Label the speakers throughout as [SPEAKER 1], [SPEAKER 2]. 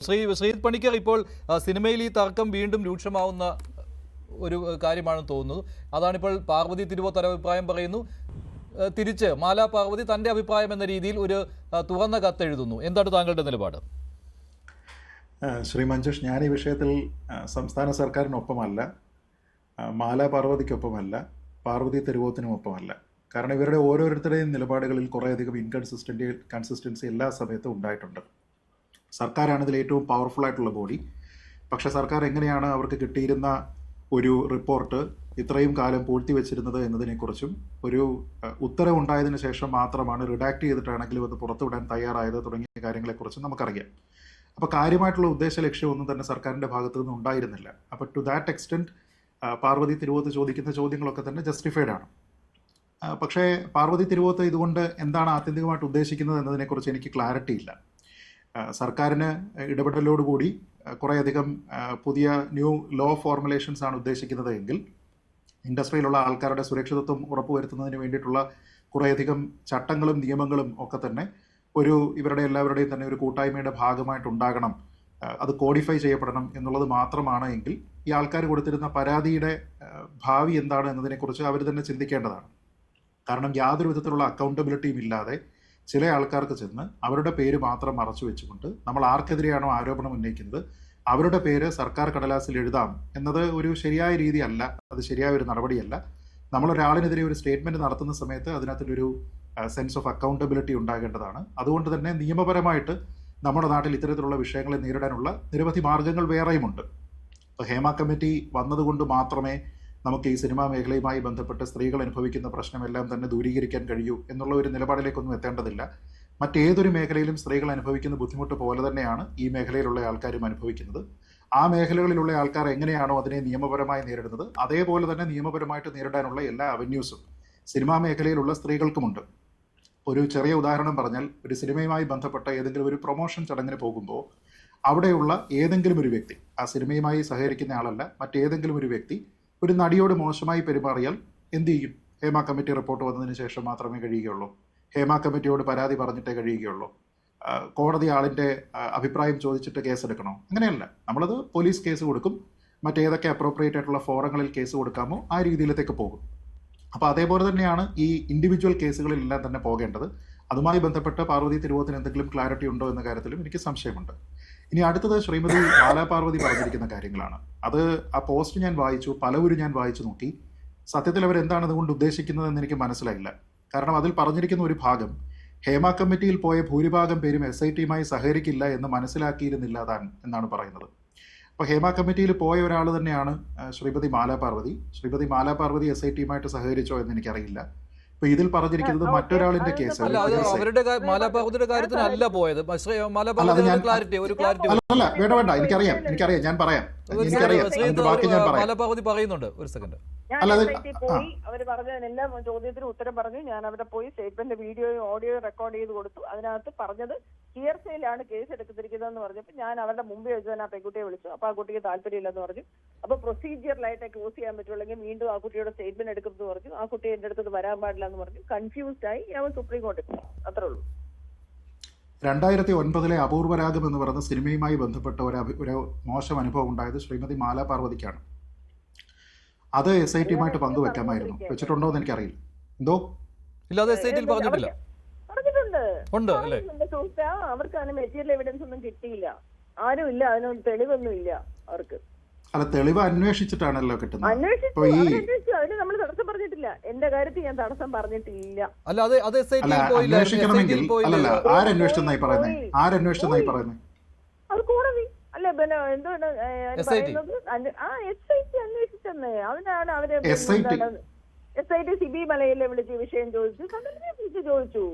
[SPEAKER 1] ശ്രീജിത്ത് പണിക്കർ, ഇപ്പോൾ സിനിമയിൽ ഈ തർക്കം വീണ്ടും രൂക്ഷമാവുന്ന ഒരു കാര്യമാണെന്ന് തോന്നുന്നു. അതാണിപ്പോൾ പാർവതി തിരുവോത്ത് അഭിപ്രായം പറയുന്നു. തിരിച്ച് മാലാ പാർവതി തൻ്റെ അഭിപ്രായം എന്ന രീതിയിൽ ഒരു തുറന്ന കത്തെഴുതുന്നു. എന്താണ് താങ്കളുടെ നിലപാട്?
[SPEAKER 2] ശ്രീ മഞ്ജുഷ്, ഞാൻ ഈ വിഷയത്തിൽ സംസ്ഥാന സർക്കാരിനൊപ്പമല്ല, മാലാ പാർവതിക്കൊപ്പമല്ല, പാർവതി തിരുവോത്തിനുമൊപ്പമല്ല. കാരണം ഇവരുടെ ഓരോരുത്തരുടെയും നിലപാടുകളിൽ കുറേയധികം കൺസിസ്റ്റൻസി എല്ലാ സമയത്തും ഉണ്ടായിട്ടുണ്ട്. സർക്കാരാണ് ഇതിൽ ഏറ്റവും പവർഫുൾ ആയിട്ടുള്ള ബോഡി. പക്ഷേ സർക്കാർ എങ്ങനെയാണ് അവർക്ക് കിട്ടിയിരുന്ന ഒരു റിപ്പോർട്ട് ഇത്രയും കാലം പൂഴ്ത്തി വെച്ചിരുന്നത് എന്നതിനെക്കുറിച്ചും ഒരു ഉത്തരവുണ്ടായതിനു ശേഷം മാത്രമാണ് റിഡാക്ട് ചെയ്തിട്ടാണെങ്കിലും അത് പുറത്തുവിടാൻ തയ്യാറായത് തുടങ്ങിയ കാര്യങ്ങളെക്കുറിച്ചും നമുക്കറിയാം. അപ്പോൾ കാര്യമായിട്ടുള്ള ഉദ്ദേശ ലക്ഷ്യമൊന്നും തന്നെ സർക്കാരിൻ്റെ ഭാഗത്തു നിന്ന് ഉണ്ടായിരുന്നില്ല. അപ്പോൾ to that extent Parvathy Thiruvothu ചോദിക്കുന്ന ചോദ്യങ്ങളൊക്കെ തന്നെ ജസ്റ്റിഫൈഡ് ആണ്. പക്ഷേ പാർവതി തിരുവോത്ത് ഇതുകൊണ്ട് എന്താണ് ആത്യന്തികമായിട്ട് ഉദ്ദേശിക്കുന്നത് എന്നതിനെക്കുറിച്ച് എനിക്ക് ക്ലാരിറ്റി ഇല്ല. സർക്കാരിന് ഇടപെടലോടുകൂടി കുറേയധികം പുതിയ ന്യൂ ലോ ഫോർമുലേഷൻസ് ആണ് ഉദ്ദേശിക്കുന്നത് എങ്കിൽ ഇൻഡസ്ട്രിയിലുള്ള ആൾക്കാരുടെ സുരക്ഷിതത്വം ഉറപ്പുവരുത്തുന്നതിന് വേണ്ടിയിട്ടുള്ള കുറേയധികം ചട്ടങ്ങളും നിയമങ്ങളും ഒക്കെ തന്നെ ഇവരുടെ എല്ലാവരുടെയും തന്നെ ഒരു കൂട്ടായ്മയുടെ ഭാഗമായിട്ടുണ്ടാകണം, അത് കോഡിഫൈ ചെയ്യപ്പെടണം എന്നുള്ളത് മാത്രമാണ് എങ്കിൽ ഈ ആൾക്കാർ കൊടുത്തിരുന്ന പരാതിയുടെ ഭാവി എന്താണ് എന്നതിനെക്കുറിച്ച് അവർ തന്നെ ചിന്തിക്കേണ്ടതാണ്. കാരണം യാതൊരു വിധത്തിലുള്ള അക്കൗണ്ടബിലിറ്റിയും ഇല്ലാതെ ചില ആൾക്കാർക്ക് ചെന്ന് അവരുടെ പേര് മാത്രം മറച്ചു വെച്ചുകൊണ്ട് നമ്മൾ ആർക്കെതിരെയാണോ ആരോപണം ഉന്നയിക്കുന്നത് അവരുടെ പേര് സർക്കാർ കടലാസിൽ എഴുതാം എന്നത് ഒരു ശരിയായ രീതിയല്ല, അത് ശരിയായ ഒരു നടപടിയല്ല. നമ്മളൊരാളിനെതിരെ ഒരു സ്റ്റേറ്റ്മെൻറ്റ് നടത്തുന്ന സമയത്ത് അതിനകത്തൊരു സെൻസ് ഓഫ് അക്കൗണ്ടബിലിറ്റി ഉണ്ടാകേണ്ടതാണ്. അതുകൊണ്ട് തന്നെ നിയമപരമായിട്ട് നമ്മുടെ നാട്ടിൽ ഇത്തരത്തിലുള്ള വിഷയങ്ങളെ നേരിടാനുള്ള നിരവധി മാർഗങ്ങൾ വേറെയുമുണ്ട്. ഇപ്പോൾ ഹേമ കമ്മിറ്റി വന്നതുകൊണ്ട് മാത്രമേ നമുക്ക് ഈ സിനിമാ മേഖലയുമായി ബന്ധപ്പെട്ട് സ്ത്രീകൾ അനുഭവിക്കുന്ന പ്രശ്നമെല്ലാം തന്നെ ദൂരീകരിക്കാൻ കഴിയൂ എന്നുള്ള ഒരു നിലപാടിലേക്കൊന്നും എത്തേണ്ടതില്ല. മറ്റേതൊരു മേഖലയിലും സ്ത്രീകൾ അനുഭവിക്കുന്ന ബുദ്ധിമുട്ട് പോലെ തന്നെയാണ് ഈ മേഖലയിലുള്ള ആൾക്കാരും അനുഭവിക്കുന്നത്. ആ മേഖലകളിലുള്ള ആൾക്കാർ എങ്ങനെയാണോ അതിനെ നിയമപരമായി നേരിടുന്നത് അതേപോലെ തന്നെ നിയമപരമായിട്ട് നേരിടാനുള്ള എല്ലാ അവന്യൂസും സിനിമാ മേഖലയിലുള്ള സ്ത്രീകൾക്കുമുണ്ട്. ഒരു ചെറിയ ഉദാഹരണം പറഞ്ഞാൽ, ഒരു സിനിമയുമായി ബന്ധപ്പെട്ട ഏതെങ്കിലും ഒരു പ്രൊമോഷൻ ചടങ്ങിന് പോകുമ്പോൾ അവിടെയുള്ള ഏതെങ്കിലും ഒരു വ്യക്തി, ആ സിനിമയുമായി സഹകരിക്കുന്ന ആളല്ല, മറ്റേതെങ്കിലും ഒരു വ്യക്തി ഒരു നടിയോട് മോശമായി പെരുമാറിയാൽ എന്ത് ചെയ്യും? ഹേമ കമ്മിറ്റി റിപ്പോർട്ട് വന്നതിന് ശേഷം മാത്രമേ കഴിയുകയുള്ളൂ. ഹേമ കമ്മിറ്റിയോട് പരാതി പറഞ്ഞിട്ടേ കഴിയുകയുള്ളൂ. കോടതി ആളിൻ്റെ അഭിപ്രായം ചോദിച്ചിട്ട് കേസെടുക്കണോ? അങ്ങനെയല്ല. നമ്മളത് പോലീസ് കേസ് കൊടുക്കും, മറ്റേതൊക്കെ അപ്രോപ്രിയേറ്റ് ആയിട്ടുള്ള ഫോറങ്ങളിൽ കേസ് കൊടുക്കാമോ ആ രീതിയിലത്തേക്ക് പോകും. അപ്പോൾ അതേപോലെ തന്നെയാണ് ഈ ഇൻഡിവിജ്വൽ കേസുകളിലെല്ലാം തന്നെ പോകേണ്ടത്. അതുമായി ബന്ധപ്പെട്ട് പാർവതി തിരുവോത്തിന് എന്തെങ്കിലും ക്ലാരിറ്റി ഉണ്ടോ എന്ന കാര്യത്തിലും എനിക്ക് സംശയമുണ്ട്. ഇനി അടുത്തത് ശ്രീമതി മാലാ പാർവതി പറഞ്ഞിരിക്കുന്ന കാര്യങ്ങളാണ്. അത് ആ പോസ്റ്റ് ഞാൻ വായിച്ചു, പലവരും ഞാൻ വായിച്ചു നോക്കി. സത്യത്തിൽ അവരെന്താണ് അതുകൊണ്ട് ഉദ്ദേശിക്കുന്നതെന്ന് എനിക്ക് മനസ്സിലായില്ല. കാരണം അതിൽ പറഞ്ഞിരിക്കുന്ന ഒരു ഭാഗം, ഹേമ കമ്മിറ്റിയിൽ പോയ ഭൂരിഭാഗം പേരും SITയുമായി സഹകരിക്കില്ല എന്ന് മനസ്സിലാക്കിയിരുന്നില്ല താൻ എന്നാണ് പറയുന്നത്. അപ്പോൾ ഹേമ കമ്മിറ്റിയിൽ പോയ ഒരാൾ തന്നെയാണ് ശ്രീമതി മാലാ പാർവതി. ശ്രീമതി മാലാ പാർവതി SITയുമായിട്ട് സഹകരിച്ചോ എന്ന് എനിക്കറിയില്ല. ഇപ്പൊ ഇതിൽ പറഞ്ഞിരിക്കുന്നത് മറ്റൊരാളിന്റെ കേസ്
[SPEAKER 1] അവരുടെ മാലാപാർവതിയുടെ കാര്യത്തിനല്ല പോയത്.
[SPEAKER 2] അല്ല, വേണ്ട, എനിക്കറിയാം, ഞാൻ പറയാം.
[SPEAKER 1] മാലാപാർവതി പറയുന്നുണ്ട്. ഒരു സെക്കൻഡ്.
[SPEAKER 3] അവർ പറഞ്ഞതിനെല്ലാം ചോദ്യത്തിന് ഉത്തരം പറഞ്ഞു. ഞാൻ അവിടെ പോയി സ്റ്റേറ്റ്മെന്റ് വീഡിയോയും ഓഡിയോയും റെക്കോർഡ് ചെയ്ത് കൊടുത്തു. അതിനകത്ത് പറഞ്ഞത് ഹിയർസേയിലാണ് കേസ് എടുത്തിരിക്കുന്നതെന്ന് പറഞ്ഞപ്പോൾ ഞാൻ അവരുടെ മുമ്പേ വെച്ചാൽ ആ പെൺകുട്ടിയെ വിളിച്ചു. അപ്പൊ ആ കുട്ടിക്ക് താല്പര്യമില്ലെന്ന് പറഞ്ഞു. അപ്പൊ പ്രൊസീജിയറിലായിട്ട് ക്ലോസ് ചെയ്യാൻ പറ്റുള്ളെങ്കിൽ വീണ്ടും ആ കുട്ടിയുടെ സ്റ്റേറ്റ്മെന്റ് എടുക്കുമെന്ന് പറഞ്ഞു. ആ കുട്ടി എന്റെ അടുത്ത് വരാൻ പാടില്ല എന്ന് പറഞ്ഞു. കൺഫ്യൂസ്ഡ് ആയി അവൻ സുപ്രീം കോടതി പോയി. അത്രേ ഉള്ളൂ.
[SPEAKER 2] 2009 അപൂർവരാഗം എന്ന് പറയുന്ന സിനിമയുമായി ബന്ധപ്പെട്ട ഒരു മോശം അനുഭവം ഉണ്ടായത് ശ്രീമതി മാലാ പാർവതിക്കാണ്. അത് SITയുമായിട്ട് പങ്കുവെക്കാമായിരുന്നു. വെച്ചിട്ടുണ്ടോ എന്ന് എനിക്കറിയില്ല. എന്തോ
[SPEAKER 1] ഇല്ലാതെ SITയിൽ പറഞ്ഞിട്ടില്ല.
[SPEAKER 3] പറഞ്ഞിട്ടുണ്ട്. അവർക്ക് അതിന് മെറ്റീരിയൽ എവിഡൻസ് ഒന്നും കിട്ടിയില്ല. ആരും ഇല്ല, അതിനൊന്നും തെളിവൊന്നും ഇല്ല അവർക്ക്.
[SPEAKER 2] അല്ല, തെളിവ് അന്വേഷിച്ചിട്ടാണല്ലോ കിട്ടുന്നത്.
[SPEAKER 3] അന്വേഷിച്ചു. അതിന് നമ്മൾ തടസ്സം പറഞ്ഞിട്ടില്ല. എന്റെ കാര്യത്തിൽ ഞാൻ തടസ്സം പറഞ്ഞിട്ടില്ല.
[SPEAKER 2] അന്വേഷിക്കണമെങ്കിൽ അല്ലല്ല, ആരന്വേഷിച്ചെന്നായി പറയുന്നത്?
[SPEAKER 3] അത് കോടതി അല്ല, പിന്നെ എന്തുകൊണ്ട് SIT അന്വേഷിച്ചെന്നേ. അതിനാണ് അവര് SIT സിബി മലയിലെ വിളിച്ച് വിഷയം ചോദിച്ചു, കണ്ടലിനെ വിളിച്ച് ചോദിച്ചു.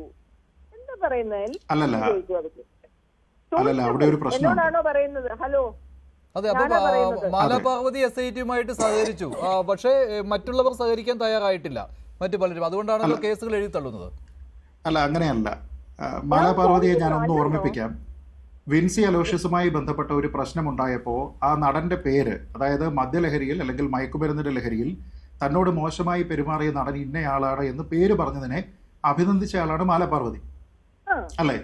[SPEAKER 3] എന്താ പറയുന്നത്? എന്നോടാണോ പറയുന്നത്? ഹലോ,
[SPEAKER 1] അതെ. അപ്പൊ മാലാ പാർവതി SITയുമായിട്ട് സഹകരിച്ചു, പക്ഷേ മറ്റുള്ളവർ സഹകരിക്കാൻ തയ്യാറായിട്ടില്ല, മറ്റു പലരും. അതുകൊണ്ടാണ് കേസുകൾ എഴുതി തള്ളുന്നത്.
[SPEAKER 2] അല്ല, അങ്ങനെയല്ല. മാലാ പാർവതിയെ ഞാൻ ഒന്ന് ഓർമ്മിപ്പിക്കാം. വിൻസി അലോഷ്യസുമായി ബന്ധപ്പെട്ട ഒരു പ്രശ്നമുണ്ടായപ്പോൾ ആ നടന്റെ പേര്, അതായത് മദ്യലഹരിയിൽ അല്ലെങ്കിൽ മയക്കുമരുന്നിന്റെ ലഹരിയിൽ തന്നോട് മോശമായി പെരുമാറിയ നടൻ ഇന്നയാളാണ് എന്ന് പേര് പറഞ്ഞതിനെ അഭിനന്ദിച്ച ആളാണ് മാലാ പാർവതി, അല്ലേ?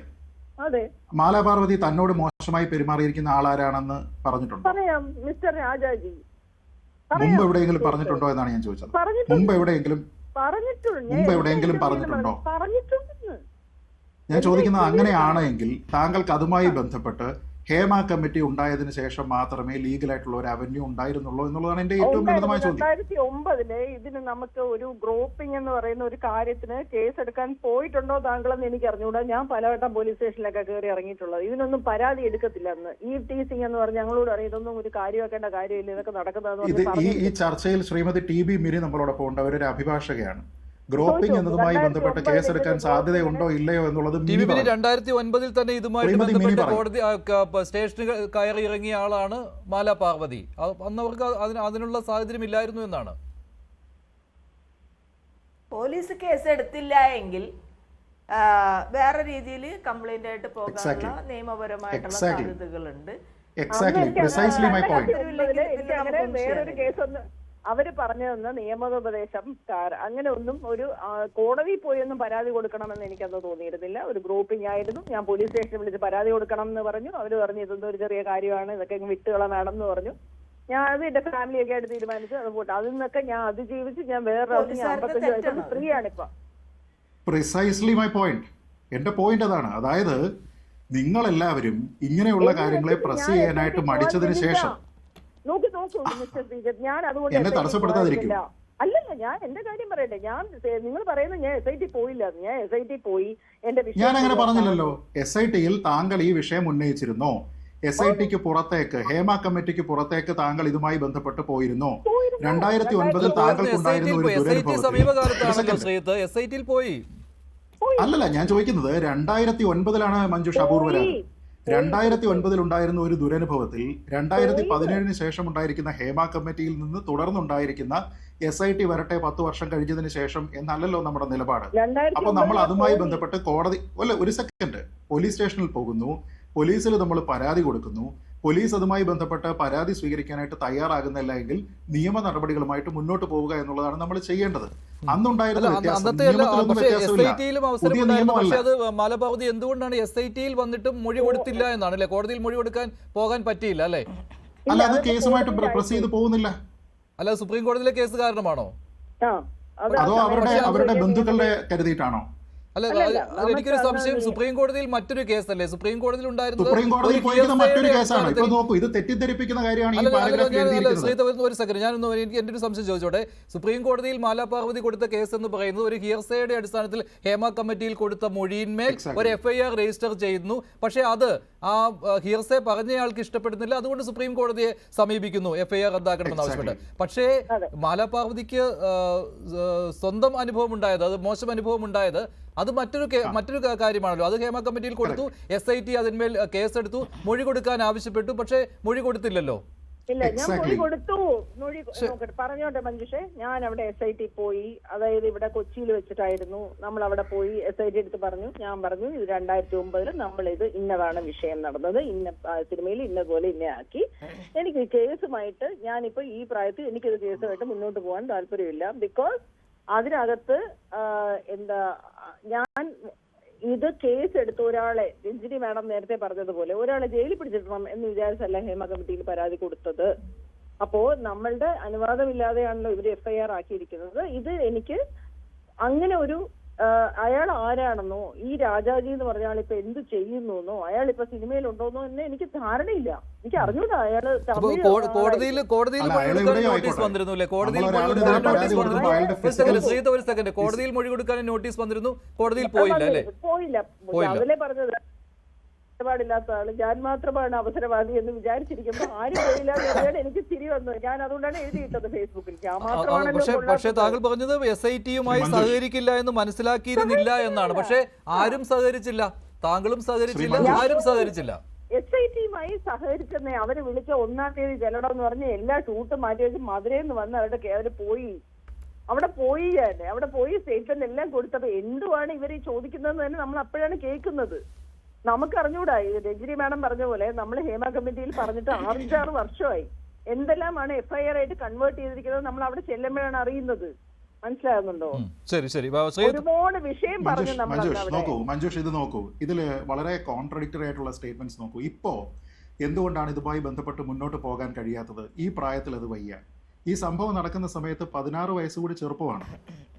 [SPEAKER 3] അതെ,
[SPEAKER 2] മാലാ പാർവതി തന്നോട് മോശമായി പെരുമാറിയിരിക്കുന്ന ആളാരാണെന്ന് പറഞ്ഞിട്ടുണ്ടോ?
[SPEAKER 3] പറയാം മിസ്റ്റർ രാജാജി.
[SPEAKER 2] മുമ്പ് എവിടെയെങ്കിലും പറഞ്ഞിട്ടുണ്ടോ എന്നാണ് ഞാൻ ചോദിച്ചത്. മുമ്പ് എവിടെയെങ്കിലും പറഞ്ഞിട്ടുണ്ടോ?
[SPEAKER 3] പറഞ്ഞിട്ടുണ്ടെന്ന്
[SPEAKER 2] ഞാൻ ചോദിക്കുന്നത് അങ്ങനെയാണെങ്കിൽ താങ്കൾക്ക് അതുമായി ബന്ധപ്പെട്ട് ഹേമ കമ്മിറ്റി ഉണ്ടായതിനു ശേഷം മാത്രമേ ലീഗലായിട്ടുള്ള ഒരു അവന്യൂ ഉണ്ടായിരുന്നുള്ളൂ എന്നുള്ളതാണ് എന്റെ ഏറ്റവും ലളിതമായ ചോദ്യം.
[SPEAKER 3] 2009 ഇതിന് നമുക്ക് ഒരു ഗ്രോപ്പിംഗ് എന്ന് പറയുന്ന ഒരു കാര്യത്തിന് കേസ് എടുക്കാൻ പോയിട്ടുണ്ടോ താങ്കളെന്ന് എനിക്ക് അറിഞ്ഞുകൂടാ. ഞാൻ പലവട്ടം പോലീസ് സ്റ്റേഷനിലൊക്കെ കയറി ഇറങ്ങിയിട്ടുള്ളത്. ഇതിനൊന്നും പരാതി എടുക്കത്തില്ല എന്ന് ഈ ടീസിംഗ് എന്ന് പറഞ്ഞ് ഞങ്ങളോട് അറിയാം. ഇതൊന്നും ഒരു കാര്യമാക്കേണ്ട കാര്യമില്ല, ഇതൊക്കെ നടക്കുന്നതെന്ന്.
[SPEAKER 2] ഈ ചർച്ചയിൽ ശ്രീമതി ടി ബി മിരി നമ്മളോടൊപ്പം ഉണ്ട്. അവരൊരു അഭിഭാഷകയാണ്. ഗ്രോപ്പിംഗ് എന്നതുമായി ബന്ധപ്പെട്ട് കേസെടുക്കാൻ സാധ്യതയുണ്ടോ ഇല്ലയോ എന്നുള്ളത്
[SPEAKER 1] 2009 തന്നെ ഇതുമായി ബന്ധപ്പെട്ട് കോടതി സ്റ്റേഷനിൽ കയറി ഇറങ്ങിയ ആളാണ് മാലാ പാർവതി. അന്ന് അവർക്ക് അതിനുള്ള സാഹചര്യം ഇല്ലായിരുന്നു എന്നാണ്.
[SPEAKER 4] പോലീസ് കേസ് എടുത്തില്ല എങ്കിൽ വേറെ രീതിയിൽ കംപ്ലൈന്റ് ആയിട്ട് പോകാനുള്ള നിയമപരമായിട്ടുള്ള സാധ്യതകളുണ്ട്.
[SPEAKER 3] വേറൊരു കേസൊന്ന് അവര് പറഞ്ഞതെന്ന് നിയമോപദേശം അങ്ങനെ ഒന്നും ഒരു കോടതി പോയൊന്നും പരാതി കൊടുക്കണമെന്ന് എനിക്കന്ന് തോന്നിയിരുന്നില്ല. ഒരു ഗ്രൂപ്പിംഗ് ആയിരുന്നു. ഞാൻ പോലീസ് സ്റ്റേഷനിൽ വിളിച്ച് പരാതി കൊടുക്കണം എന്ന് പറഞ്ഞു. അവര് പറഞ്ഞു ഇതൊന്നും ഒരു ചെറിയ കാര്യമാണ്, ഇതൊക്കെ വിട്ടുകള മാഡം എന്ന് പറഞ്ഞു. ഞാൻ അത് എന്റെ ഫാമിലിയൊക്കെ ആയിട്ട് തീരുമാനിച്ചു. അത് പോട്ടെ. അതിൽ നിന്നൊക്കെ ഞാൻ അതിജീവിച്ച് ഞാൻ വേറെ 55 വയസ്സ് ഫ്രീ ആണിപ്പോ.
[SPEAKER 2] Precisely my point. എന്റെ പോയിന്റ് അതാണ്. അതായത് നിങ്ങളെല്ലാവരും ഇങ്ങനെയുള്ള കാര്യങ്ങളെ പ്രസ് ചെയ്യാനായിട്ട് മടിച്ചതിന് ശേഷം
[SPEAKER 3] നോക്കൂ മിസ്റ്റർ ശ്രീജിത്ത്, ഞാൻ അതുകൊണ്ട് അല്ലല്ല, ഞാൻ എന്റെ കാര്യം പറയട്ടെ. ഞാൻ നിങ്ങൾ പറയുന്നത് ഞാൻ SIT പോയില്ല. ഞാൻ SIT പോയി.
[SPEAKER 2] ഞാൻ അങ്ങനെ പറഞ്ഞില്ലല്ലോ. SITയിൽ താങ്കൾ ഈ വിഷയം ഉന്നയിച്ചിരുന്നോ? SITക്ക് പുറത്തേക്ക്, ഹേമ കമ്മിറ്റിക്ക് പുറത്തേക്ക് താങ്കൾ ഇതുമായി ബന്ധപ്പെട്ട് പോയിരുന്നോ? 2009 താങ്കൾക്കുണ്ടായിരുന്ന ഒരു ദുരനുഭവത്തിൽ അല്ലല്ല, ഞാൻ ചോദിക്കുന്നത് 2009 മഞ്ജുഷ അപൂർവരാജ് 2009 ഉണ്ടായിരുന്ന ഒരു ദുരനുഭവത്തിൽ 2017 ശേഷം ഉണ്ടായിരിക്കുന്ന ഹേമ കമ്മിറ്റിയിൽ നിന്ന് തുടർന്നുണ്ടായിരിക്കുന്ന SIT വരട്ടെ 10 വർഷം കഴിഞ്ഞതിന് ശേഷം എന്നല്ലല്ലോ നമ്മുടെ നിലപാട്. അപ്പൊ നമ്മൾ അതുമായി ബന്ധപ്പെട്ട് കോടതി ഒരു സെക്കൻഡ് പോലീസ് സ്റ്റേഷനിൽ പോകുന്നു, പോലീസിൽ നമ്മൾ പരാതി കൊടുക്കുന്നു, പോലീസ് അതുമായി ബന്ധപ്പെട്ട് പരാതി സ്വീകരിക്കാനായിട്ട് തയ്യാറാകുന്നില്ല എങ്കിൽ നിയമ നടപടികളുമായിട്ട് മുന്നോട്ട് പോവുക എന്നുള്ളതാണ് നമ്മൾ ചെയ്യേണ്ടത്. അന്നുണ്ടായിരുന്ന
[SPEAKER 1] മാലാപാർവതി എന്തുകൊണ്ടാണ് SITയിൽ വന്നിട്ടും മൊഴി കൊടുത്തില്ല എന്നാണ് അല്ലെ? കോടതിയിൽ മൊഴി കൊടുക്കാൻ പോകാൻ പറ്റിയില്ല അല്ലെ?
[SPEAKER 2] അല്ല, അത് കേസുമായിട്ട് പ്രസ് ചെയ്ത് പോകുന്നില്ല.
[SPEAKER 1] അല്ല, സുപ്രീം കോടതിയിലെ കേസ് കാരണമാണോ?
[SPEAKER 2] അതോ അവരുടെ ബന്ധുക്കളുടെ കരുതിയിട്ടാണോ?
[SPEAKER 1] അല്ല, എനിക്കൊരു സംശയം. സുപ്രീം കോടതിയിൽ മറ്റൊരു കേസല്ലേ? സുപ്രീം കോടതിയിൽ ഉണ്ടായിരുന്നത്
[SPEAKER 2] മറ്റൊരു കേസാണ്. ഇപ്പോൾ നോക്കൂ, ഇത് തെറ്റിദ്ധരിപ്പിക്കുന്ന കാര്യമാണ്.
[SPEAKER 1] ഒരു സെക്കൻഡ്, എന്റെ ഒരു സംശയം ചോദിച്ചോട്ടെ. സുപ്രീം കോടതിയിൽ മാലാ പാർവതി കൊടുത്ത കേസ് എന്ന് പറയുന്നത് ഒരു ഹിയർസയുടെ അടിസ്ഥാനത്തിൽ ഹേമ കമ്മിറ്റിയിൽ കൊടുത്ത മൊഴിയിന്മേൽ ഒരു FIR രജിസ്റ്റർ ചെയ്യുന്നു. പക്ഷേ അത് ആ ഹിയർസെ പറഞ്ഞയാൾക്ക് ഇഷ്ടപ്പെടുന്നില്ല. അതുകൊണ്ട് സുപ്രീം കോടതിയെ സമീപിക്കുന്നു FIR റദ്ദാക്കണമെന്ന് ആവശ്യപ്പെട്ട്. പക്ഷേ മാലാ പാർവതിക്ക് സ്വന്തം അനുഭവം ഉണ്ടായത്, അത് മോശം അനുഭവം ഉണ്ടായത്, അത് മറ്റൊരു കാര്യമാണല്ലോ. അത് ഹേമ കമ്മിറ്റിയിൽ കൊടുത്തു, SIT അതിന്മേൽ കേസെടുത്തു, മൊഴി കൊടുക്കാൻ ആവശ്യപ്പെട്ടു, പക്ഷേ മൊഴി കൊടുത്തില്ലല്ലോ.
[SPEAKER 3] ഇല്ല, ഞാൻ മൊഴി കൊടുത്തു. പറഞ്ഞോട്ടെ മഞ്ജുഷേ, ഞാൻ അവിടെ SIT പോയി. അതായത് ഇവിടെ കൊച്ചിയിൽ വെച്ചിട്ടായിരുന്നു. നമ്മൾ അവിടെ പോയി SIT എടുത്ത് പറഞ്ഞു. ഞാൻ പറഞ്ഞു ഇത് 2009 നമ്മളിത് ഇന്നതാണ് വിഷയം നടന്നത്, ഇന്ന സിനിമയിൽ ഇന്നപോലെ ഇന്നയാക്കി. എനിക്ക് കേസുമായിട്ട് ഞാനിപ്പോ ഈ പ്രായത്തിൽ എനിക്കിത് കേസുമായിട്ട് മുന്നോട്ട് പോകാൻ താല്പര്യമില്ല. ബിക്കോസ് അതിനകത്ത് ഞാൻ ഇത് കേസ് എടുത്ത ഒരാളെ, രഞ്ജിനി മാഡം നേരത്തെ പറഞ്ഞതുപോലെ, ഒരാളെ ജയിലിൽ പിടിച്ചിടണം എന്ന് വിചാരിച്ചല്ല ഹേമ കമ്മിറ്റിയിൽ പരാതി കൊടുത്തത്. അപ്പോ നമ്മളുടെ അനുവാദമില്ലാതെയാണല്ലോ ഇവര് FIR ആക്കിയിരിക്കുന്നത്. ഇത് എനിക്ക് അങ്ങനെ ഒരു അയാൾ ആരാണെന്നോ ഈ രാജാജി എന്ന് പറഞ്ഞ ആൾ ഇപ്പൊ എന്ത് ചെയ്യുന്നോ, അയാൾ ഇപ്പൊ സിനിമയിലുണ്ടോന്നോ എന്ന് എനിക്ക് ധാരണയില്ല. എനിക്ക് അറിഞ്ഞൂടാ. അയാള്
[SPEAKER 1] കോടതിയിൽ നോട്ടീസ് വന്നിരുന്നു. കോടതിയിൽ മൊഴി കൊടുക്കാൻ നോട്ടീസ് വന്നിരുന്നു. കോടതിയിൽ പോയില്ല അല്ലെ?
[SPEAKER 3] പോയില്ല. അതിലെ പറഞ്ഞത് പാടില്ലാത്ത ആള് ഞാൻ മാത്രമാണ് അവസരവാദി എന്ന് വിചാരിച്ചിരിക്കുമ്പോ ആരും പോയില്ല എന്ന് പറയാൻ എനിക്ക് ചിരി വന്നു. ഞാൻ അതുകൊണ്ടാണ് എഴുതിയിട്ടത് ഫേസ്ബുക്കിൽ. ഞാൻ മാത്രമാണ്.
[SPEAKER 1] പക്ഷേ താങ്കൾ പറഞ്ഞത് SITയുമായി സഹകരിക്കില്ല എന്ന് മനസ്സിലാക്കിയിരുന്നില്ല എന്നാണ്. പക്ഷേ ആരും സഹകരിച്ചില്ല. താങ്കളും സഹകരിച്ചില്ല, ആരും സഹകരിച്ചില്ല.
[SPEAKER 3] SITയുമായി സഹകരിച്ചെന്നേ അവര് വിളിച്ച 1-ാം തീയതി ചെല്ലണം എന്ന് പറഞ്ഞ് എല്ലാ ഷൂട്ടും മാറ്റി വെച്ച് മധുരയിൽ നിന്ന് വന്ന് അവര് പോയി. അവിടെ പോയി സ്റ്റേറ്റ്മെന്റ് എല്ലാം കൊടുത്തപ്പോ എന്തുവാണ് ഇവർ ചോദിക്കുന്നതെന്ന് തന്നെ നമ്മൾ അപ്പോഴാണ് കേൾക്കുന്നത്. നമുക്കറിഞ്ഞൂടാ. രഞ്ജിനി മാഡം പറഞ്ഞ പോലെ നമ്മൾ ഹേമ കമ്മിറ്റിയിൽ പറഞ്ഞിട്ട് 5-6 വർഷമായി. എന്തെല്ലാമാണ് FIR ആയിട്ട് കൺവേർട്ട് ചെയ്തിരിക്കുന്നത് നമ്മൾ അവിടെ ചെല്ലുമ്പോഴാണ് അറിയുന്നത്. മനസ്സിലാകുന്നുണ്ടോ?
[SPEAKER 1] ശരി ശരി ശ്രീജിത്ത്,
[SPEAKER 3] ഒരുപാട് വിഷയം പറഞ്ഞു നമ്മൾ
[SPEAKER 2] മഞ്ജുഷ് ഇത് നോക്കൂ, ഇതില് വളരെ കോൺട്രഡിക്ടറി ആയിട്ടുള്ള സ്റ്റേറ്റ്മെന്റ്സ് നോക്കൂ. ഇപ്പോ എന്തുകൊണ്ടാണ് ഇതുമായി ബന്ധപ്പെട്ട് മുന്നോട്ട് പോകാൻ കഴിയാത്തത്? ഈ പ്രായത്തിൽ അത് വയ്യ. ഈ സംഭവം നടക്കുന്ന സമയത്ത് 16 വയസ്സുകൂടി ചെറുപ്പമാണ്.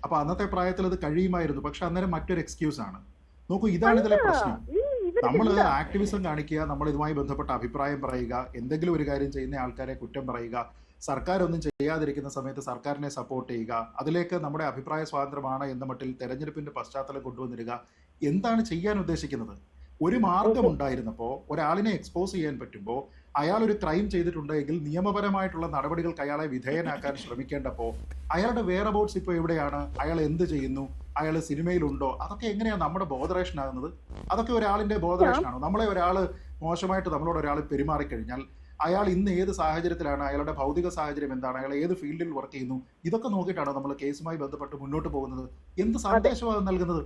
[SPEAKER 2] അപ്പൊ അന്നത്തെ പ്രായത്തിൽ അത് കഴിയുമായിരുന്നു. പക്ഷെ അന്നേരം മറ്റൊരു എക്സ്ക്യൂസ് ആണ്. നോക്കൂ, ഇതാണ് ഇതിലെ പ്രശ്നം. നമ്മൾ ആക്ടിവിസം കാണിക്കുക, നമ്മൾ ഇതുമായി ബന്ധപ്പെട്ട അഭിപ്രായം പറയുക, എന്തെങ്കിലും ഒരു കാര്യം ചെയ്യുന്ന ആൾക്കാരെ കുറ്റം പറയുക, സർക്കാർ ഒന്നും ചെയ്യാതിരിക്കുന്ന സമയത്ത് സർക്കാരിനെ സപ്പോർട്ട് ചെയ്യുക, അതിലേക്ക് നമ്മുടെ അഭിപ്രായ സ്വാതന്ത്ര്യമാണ് എന്ന മട്ടിൽ തെരഞ്ഞെടുപ്പിന്റെ പശ്ചാത്തലം കൊണ്ടുവന്നിരിക. എന്താണ് ചെയ്യാൻ ഉദ്ദേശിക്കുന്നത്? ഒരു മാർഗം ഉണ്ടായിരുന്നപ്പോൾ, ഒരാളിനെ എക്സ്പോസ് ചെയ്യാൻ പറ്റുമ്പോൾ, അയാൾ ഒരു ക്രൈം ചെയ്തിട്ടുണ്ടെങ്കിൽ നിയമപരമായിട്ടുള്ള നടപടികൾക്ക് അയാളെ വിധേയനാക്കാൻ ശ്രമിക്കേണ്ടപ്പോൾ അയാളുടെ വേറബൌട്ട്സ് ഇപ്പോൾ എവിടെയാണ്? അയാൾ എന്ത് ചെയ്യുന്നു? അയാൾ സിനിമയിലുണ്ടോ? അതൊക്കെ എങ്ങനെയാണ് നമ്മുടെ ബോധറേഷൻ ആകുന്നത്? അതൊക്കെ ഒരാളിന്റെ ബോധറേഷൻ ആണോ? നമ്മളെ ഒരാൾ മോശമായിട്ട് നമ്മളോട് ഒരാൾ പെരുമാറിക്കഴിഞ്ഞാൽ അയാൾ ഇന്ന് ഏത് സാഹചര്യത്തിലാണ്, അയാളുടെ ഭൗതിക സാഹചര്യം എന്താണ്, അയാൾ ഏത് ഫീൽഡിൽ വർക്ക് ചെയ്യുന്നു, ഇതൊക്കെ നോക്കിയിട്ടാണോ നമ്മൾ കേസുമായി ബന്ധപ്പെട്ട് മുന്നോട്ട് പോകുന്നത്? എന്ത് സന്ദേശമാണ് നൽകുന്നത്?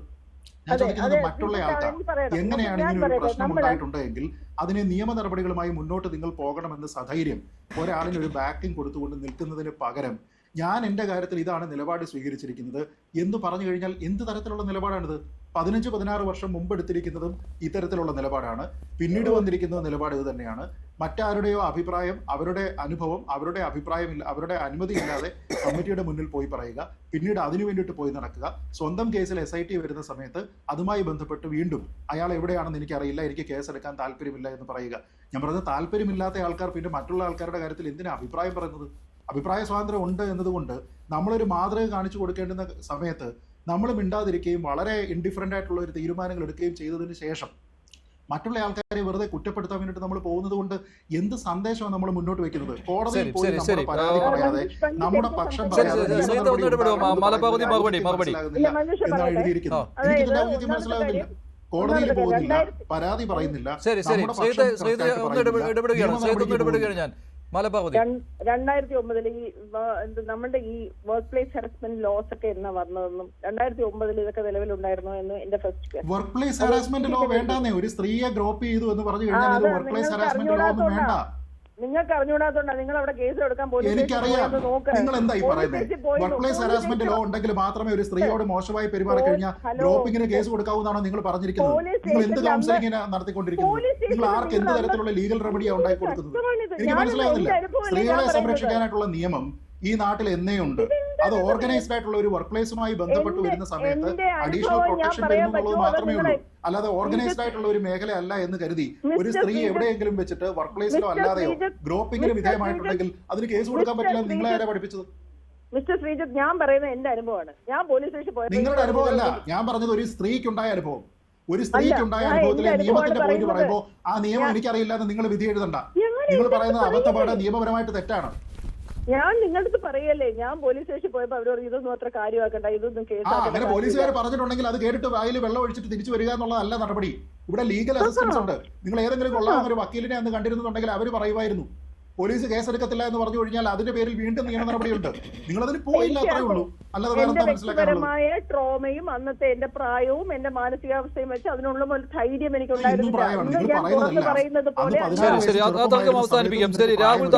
[SPEAKER 2] ഞാൻ ചോദിക്കുന്നത് മറ്റുള്ള ആൾക്കാർ എങ്ങനെയാണ് ഇങ്ങനെ ഒരു പ്രശ്നം ഉണ്ടായിട്ടുണ്ടെങ്കിൽ അതിനെ നിയമ നടപടികളുമായി മുന്നോട്ട് നിങ്ങൾ പോകണമെന്ന് സധൈര്യം ഒരാളിന് ഒരു ബാക്കിംഗ് കൊടുത്തുകൊണ്ട് നിൽക്കുന്നതിന് പകരം ഞാൻ എൻ്റെ കാര്യത്തിൽ ഇതാണ് നിലപാട് സ്വീകരിച്ചിരിക്കുന്നത് എന്ന് പറഞ്ഞു കഴിഞ്ഞാൽ എന്ത് തരത്തിലുള്ള നിലപാടാണിത്? 15-16 വർഷം മുമ്പ് എടുത്തിരിക്കുന്നതും ഇത്തരത്തിലുള്ള നിലപാടാണ്. പിന്നീട് വന്നിരിക്കുന്ന നിലപാട് ഇത് തന്നെയാണ്. മറ്റാരുടെയോ അഭിപ്രായം, അവരുടെ അനുഭവം, അവരുടെ അഭിപ്രായമില്ല, അവരുടെ അനുമതി ഇല്ലാതെ കമ്മിറ്റിയുടെ മുന്നിൽ പോയി പറയുക, പിന്നീട് അതിനു വേണ്ടിയിട്ട് പോയി നടക്കുക. സ്വന്തം കേസിൽ SIT വരുന്ന സമയത്ത് അതുമായി ബന്ധപ്പെട്ട് വീണ്ടും അയാൾ എവിടെയാണെന്ന് എനിക്കറിയില്ല, എനിക്ക് കേസെടുക്കാൻ താല്പര്യമില്ല എന്ന് പറയുക. ഞാൻ പറഞ്ഞത് താല്പര്യമില്ലാത്ത ആൾക്കാർ പിന്നെ മറ്റുള്ള ആൾക്കാരുടെ കാര്യത്തിൽ എന്തിനാ അഭിപ്രായം പറയുന്നത്? അഭിപ്രായ സ്വാതന്ത്ര്യം ഉണ്ട് എന്നതുകൊണ്ട് നമ്മളൊരു മാതൃക കാണിച്ചു കൊടുക്കേണ്ടുന്ന സമയത്ത് നമ്മൾ മിണ്ടാതിരിക്കുകയും വളരെ ഇൻഡിഫറൻ്റ് ആയിട്ടുള്ള ഒരു തീരുമാനങ്ങൾ എടുക്കുകയും ചെയ്തതിന് ശേഷം മറ്റുള്ള ആൾക്കാരെ വെറുതെ കുറ്റപ്പെടുത്താൻ വേണ്ടിയിട്ട് നമ്മൾ പോകുന്നത് കൊണ്ട് എന്ത് സന്ദേശമാണ് നമ്മൾ മുന്നോട്ട് വെക്കുന്നത്? കോടതിയിൽ പോയി നമ്മുടെ പരാതി പറയാതെ, നമ്മുടെ പക്ഷം പറയാതെ എന്നാണ് എഴുതിയിരിക്കുന്നത്. എനിക്ക് ഇതിന്റെ ഔചിത്യം മനസ്സിലാകുന്നില്ല. കോടതിയിൽ പോകുന്നില്ല, പരാതി പറയുന്നില്ല, നമ്മുടെ പക്ഷം
[SPEAKER 3] 2009 ഈ നമ്മുടെ ഈ വർക്ക് പ്ലേസ് ഹറാസ്മെന്റ് ലോസ് ഒക്കെ എന്നാ വന്നതെന്നും 2009 ഇതൊക്കെ നിലവിലുണ്ടായിരുന്നു എന്ന് എന്റെ first
[SPEAKER 2] workplace harassment law വേണ്ടെന്നേ. ഒരു സ്ത്രീയെ ഗ്രോപ്പ് ചെയ്തു എന്ന് പറഞ്ഞു കഴിഞ്ഞാൽ വർക്ക് പ്ലേസ് ഹറാസ്മെന്റ് ലോ ഒന്നും വേണ്ട.
[SPEAKER 3] നിങ്ങൾക്ക് അറിഞ്ഞുകൂടാത്തോണ്ടാണ് നിങ്ങൾ അവിടെ കേസ് എടുക്കാൻ പോലും.
[SPEAKER 2] എനിക്കറിയാം നിങ്ങൾ എന്തായി പറയുന്നത്. വർക്ക് പ്ലേസ് ഹറാസ്മെന്റ് ലോ ഉണ്ടെങ്കിൽ മാത്രമേ ഒരു സ്ത്രീയോട് മോശമായി പെരുമാറി കഴിഞ്ഞാൽ ഗ്രോപ്പിങ്ങിന് കേസ് കൊടുക്കാവുന്നതാണോ നിങ്ങൾ പറഞ്ഞിരിക്കുന്നത്? നിങ്ങൾ എന്ത് കൗൺസിലിംഗ് നടത്തിക്കൊണ്ടിരിക്കുന്നത്? നിങ്ങൾ ആർക്ക് എന്ത് തരത്തിലുള്ള ലീഗൽ റെമഡിയാണ് ഉണ്ടാക്കി കൊടുക്കുന്നത്? എനിക്ക് മനസ്സിലാവുന്നില്ല. സ്ത്രീകളെ സംരക്ഷിക്കാനായിട്ടുള്ള നിയമം ഈ നാട്ടിൽ എന്നേ ഉണ്ട്. അത് ഓർഗനൈസ്ഡ് ആയിട്ടുള്ള ഒരു വർക്ക് പ്ലേസുമായി ബന്ധപ്പെട്ട് വരുന്ന സമയത്ത് അഡീഷണൽ പ്രൊട്ടക്ഷൻ വരുന്നു എന്നുള്ളത് മാത്രമേ ഉള്ളൂ. അല്ലാതെ ഓർഗനൈസ്ഡ് ആയിട്ടുള്ള ഒരു മേഖല അല്ല എന്ന് കരുതി ഒരു സ്ത്രീ എവിടെയെങ്കിലും വെച്ചിട്ട് വർക്ക് പ്ലേസിലോ അല്ലാതെയോ ഗ്രോപ്പിങ്ങിന് വിധേയമായിട്ടുണ്ടെങ്കിൽ അതിന് കേസ് കൊടുക്കാൻ പറ്റില്ല. നിങ്ങളെ ആരാ പഠിപ്പിച്ചത്?
[SPEAKER 3] മിസ്റ്റർ ശ്രീജിത്ത്, ഞാൻ പറയുന്നത് എന്റെ അനുഭവമാണ്. ഞാൻ പോലീസ് സ്റ്റേഷനിൽ പോയത്
[SPEAKER 2] നിങ്ങളുടെ അനുഭവമല്ല, ഞാൻ പറഞ്ഞത് ഒരു സ്ത്രീക്കുണ്ടായ അനുഭവം. ഒരു സ്ത്രീക്കുണ്ടായ അനുഭവത്തിലെ നിയമത്തിന്റെ പോയിന്റ് പറയുമ്പോൾ ആ നിയമം എനിക്കറിയില്ല എന്ന് നിങ്ങൾ വിധി എഴുതണ്ട. നിങ്ങൾ പറയുന്നത് അബദ്ധമാണ്, നിയമപരമായിട്ട് തെറ്റാണ്.
[SPEAKER 3] ഞാൻ നിങ്ങളുടെ അടുത്ത് പറയല്ലേ, ഞാൻ പോലീസ് സ്റ്റേഷനിൽ പോയപ്പോ അവരോട് ഇതൊന്നും അത്ര കാര്യമാക്കണ്ട, ഇതൊന്നും
[SPEAKER 2] അങ്ങനെ പോലീസുകാർ പറഞ്ഞിട്ടുണ്ടെങ്കിൽ അത് കേട്ടിട്ട് വായിൽ വെള്ളം ഒഴിച്ചിട്ട് തിരിച്ചു വരിക എന്നുള്ളതല്ല നടപടി. ഇവിടെ ലീഗൽ അസിസ്റ്റൻസ് ഉണ്ട്. നിങ്ങൾ ഏതെങ്കിലും കൊള്ളാവുന്ന ഒരു വക്കീലിനെ അന്ന് കണ്ടിരുന്നുണ്ടെങ്കിൽ അവർ പറയുമായിരുന്നു പോലീസ് കേസെടുക്കത്തില്ല എന്ന് പറഞ്ഞു കഴിഞ്ഞാൽ അതിന്റെ പേരിൽ വീണ്ടും നിയമ നടപടിയുണ്ട്. നിങ്ങളതിന് പോയില്ല, അത്രേ ഉള്ളൂ. അല്ലാതെ വേറെ
[SPEAKER 3] വ്യക്തിപരമായ ട്രോമയും അന്നത്തെ എന്റെ പ്രായവും എന്റെ മാനസികാവസ്ഥയും വെച്ച് അതിനുള്ള ധൈര്യം എനിക്കുണ്ടായിരുന്നു.
[SPEAKER 1] ശരി ശരി, അവസാനിപ്പിക്കാം. ശരി രാഹുൽ,